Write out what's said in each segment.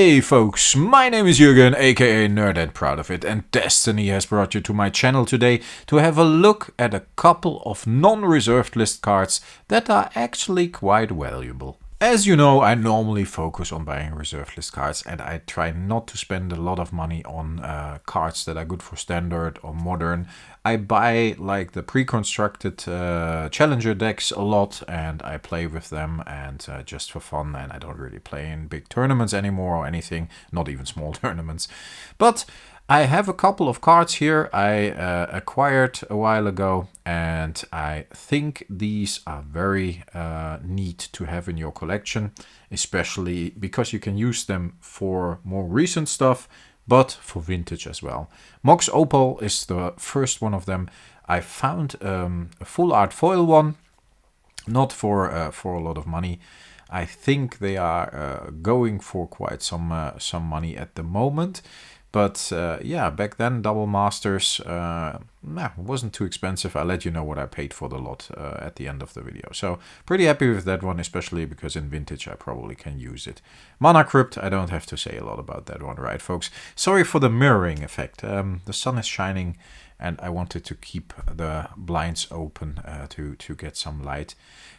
Hey folks, my name is Jürgen, aka Nerd and Proud of It, and Destiny has brought you to my channel today to have a look at a couple of non-reserved list cards that are actually quite valuable. As you know, I normally focus on buying reserved list cards, and I try not to spend a lot of money on cards that are good for standard or modern. I buy like the pre-constructed challenger decks a lot, and I play with them and just for fun, and I don't really play in big tournaments anymore or anything, not even small tournaments. But I have a couple of cards here I acquired a while ago, and I think these are very neat to have in your collection, especially because you can use them for more recent stuff, but for vintage as well. Mox Opal is the first one of them. I found a full art foil one, not for a lot of money. I think they are going for quite some money at the moment. But yeah, back then Double Masters wasn't too expensive. I'll let you know what I paid for the lot at the end of the video. So pretty happy with that one, especially because in vintage I probably can use it. Mana Crypt, I don't have to say a lot about that one, right folks? Sorry for the mirroring effect. The sun is shining and I wanted to keep the blinds open to get some light.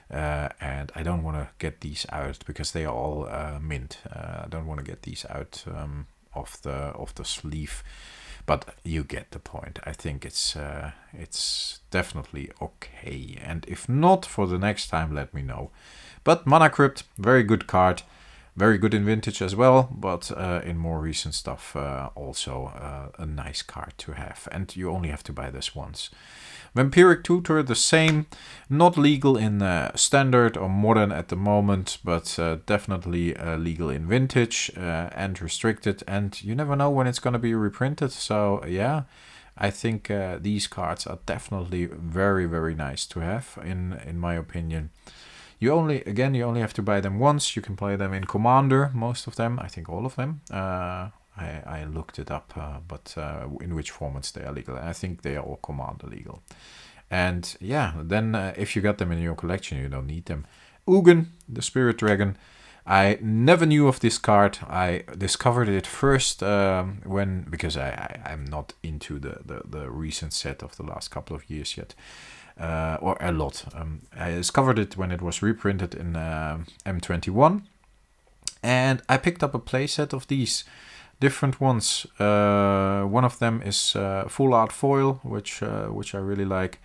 And I don't want to get these out because they are all mint. I don't want to get these out of the sleeve, but you get the point. I think it's definitely okay, and if not, for the next time let me know. But Mana Crypt, very good card, very good in vintage as well, but in more recent stuff also a nice card to have, and you only have to buy this once. Vampiric Tutor, the same, not legal in standard or modern at the moment, but definitely legal in vintage and restricted, and you never know when it's going to be reprinted. So yeah, I think these cards are definitely very, very nice to have in my opinion. You only have to buy them once. You can play them in Commander, most of them, I think all of them. I looked it up, but in which formats they are legal. I think they are all Commander legal. And yeah, then if you got them in your collection, you don't need them. Ugin, the Spirit Dragon. I never knew of this card. I discovered it first because I'm not into the recent set of the last couple of years yet. Or a lot. I discovered it when it was reprinted in M21. And I picked up a playset of these. Different ones. One of them is full art foil, which I really like.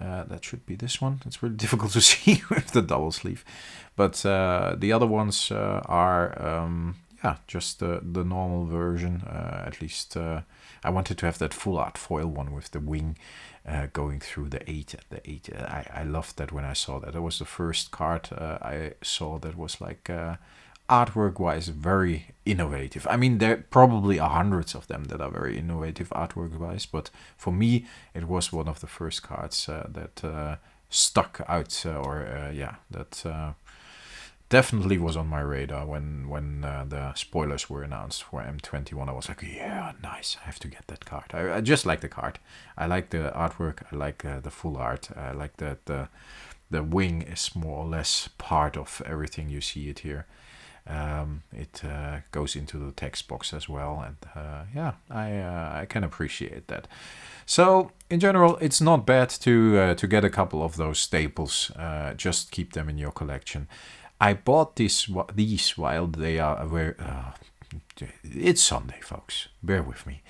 That should be this one. It's really difficult to see with the double sleeve. But the other ones are just the normal version. At least I wanted to have that full art foil one with the wing going through the 8 at the 8. I loved that when I saw that. That was the first card I saw that was like artwork-wise very innovative. I mean, there probably are hundreds of them that are very innovative artwork-wise, but for me, it was one of the first cards that stuck out, that definitely was on my radar when the spoilers were announced for M21. I was like, yeah, nice, I have to get that card. I just like the card. I like the artwork. I like the full art. I like that the wing is more or less part of everything you see it here. It goes into the text box as well, and I can appreciate that. So in general, it's not bad to get a couple of those staples. Just keep them in your collection. I bought these while they are aware. It's Sunday, folks. Bear with me.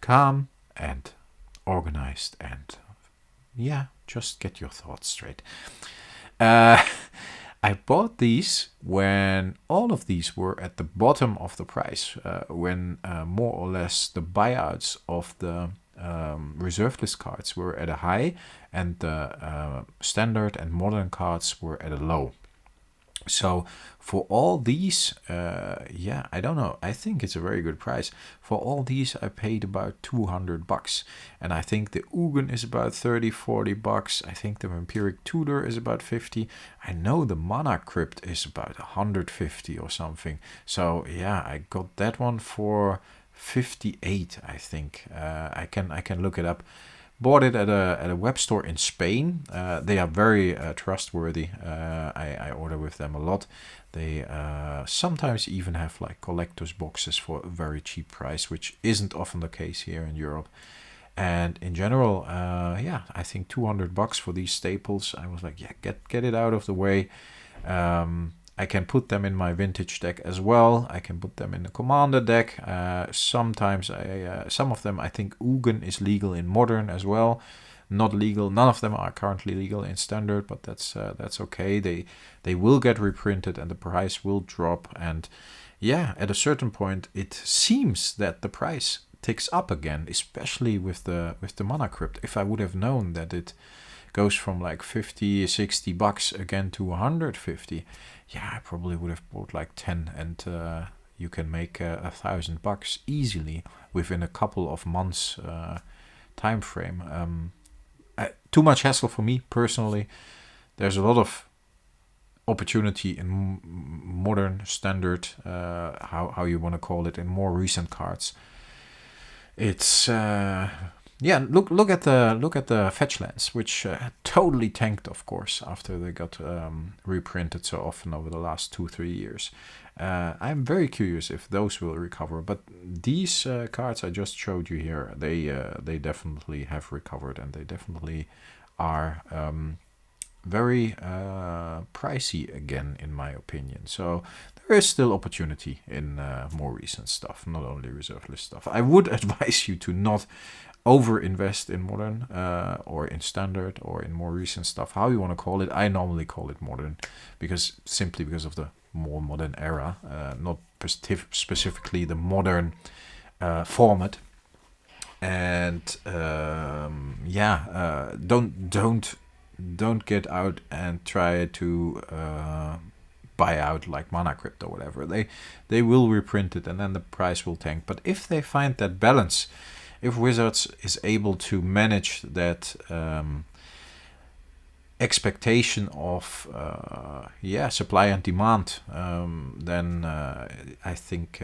Calm and organized, and just get your thoughts straight. I bought these when all of these were at the bottom of the price, when more or less the buyouts of the reserved list cards were at a high, and the standard and modern cards were at a low. So for all these, I don't know, I think it's a very good price. For all these I paid about $200, and I think the Ugin is about $30-40. I think the Vampiric Tutor is about 50. I know the Mana Crypt is about 150 or something. So yeah, I got that one for 58, I think. I can look it up. Bought it at a web store in Spain. They are very trustworthy. I order with them a lot. They sometimes even have like collector's boxes for a very cheap price, which isn't often the case here in Europe. And in general, yeah, I think $200 for these staples. I was like, yeah, get it out of the way. I can put them in my vintage deck as well. I can put them in the commander deck. Sometimes some of them, I think Ugin is legal in modern as well. Not legal. None of them are currently legal in standard, but that's okay. They will get reprinted and the price will drop. And yeah, at a certain point, it seems that the price ticks up again, especially with the mana crypt. If I would have known that it goes from like 50, $60 again to 150, yeah, I probably would have bought like 10, and you can make $1,000 easily within a couple of months time frame. Too much hassle for me personally. There's a lot of opportunity in modern, standard, how you want to call it, in more recent cards. It's yeah. Look at the fetch lands, which totally tanked, of course, after they got reprinted so often over the last 2-3 years. I'm very curious if those will recover. But these cards I just showed you here, they definitely have recovered, and they definitely are very pricey again, in my opinion. So there is still opportunity in more recent stuff, not only reserve list stuff. I would advise you to not over invest in modern or in standard or in more recent stuff, how you want to call it. I normally call it modern simply because of the more modern era, not specifically the modern format. And yeah, don't get out and try to buy out like Mana Crypt or whatever. They will reprint it and then the price will tank. But if they find that balance, if Wizards is able to manage that expectation of supply and demand, then I think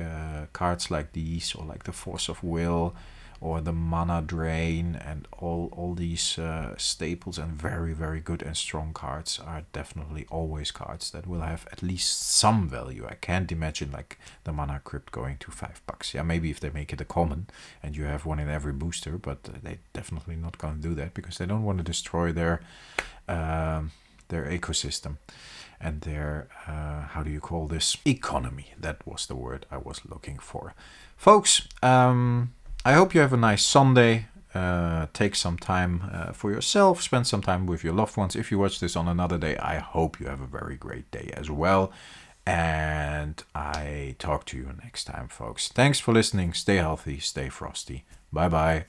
cards like these, or like the Force of Will, or the Mana Drain, and all these staples and very, very good and strong cards are definitely always cards that will have at least some value. I can't imagine like the Mana Crypt going to $5. Yeah, maybe if they make it a common and you have one in every booster, but they definitely not going to do that because they don't want to destroy their ecosystem and their how do you call this, economy. That was the word I was looking for, folks. I hope you have a nice Sunday. Take some time for yourself. Spend some time with your loved ones. If you watch this on another day, I hope you have a very great day as well. And I talk to you next time, folks. Thanks for listening. Stay healthy. Stay frosty. Bye-bye.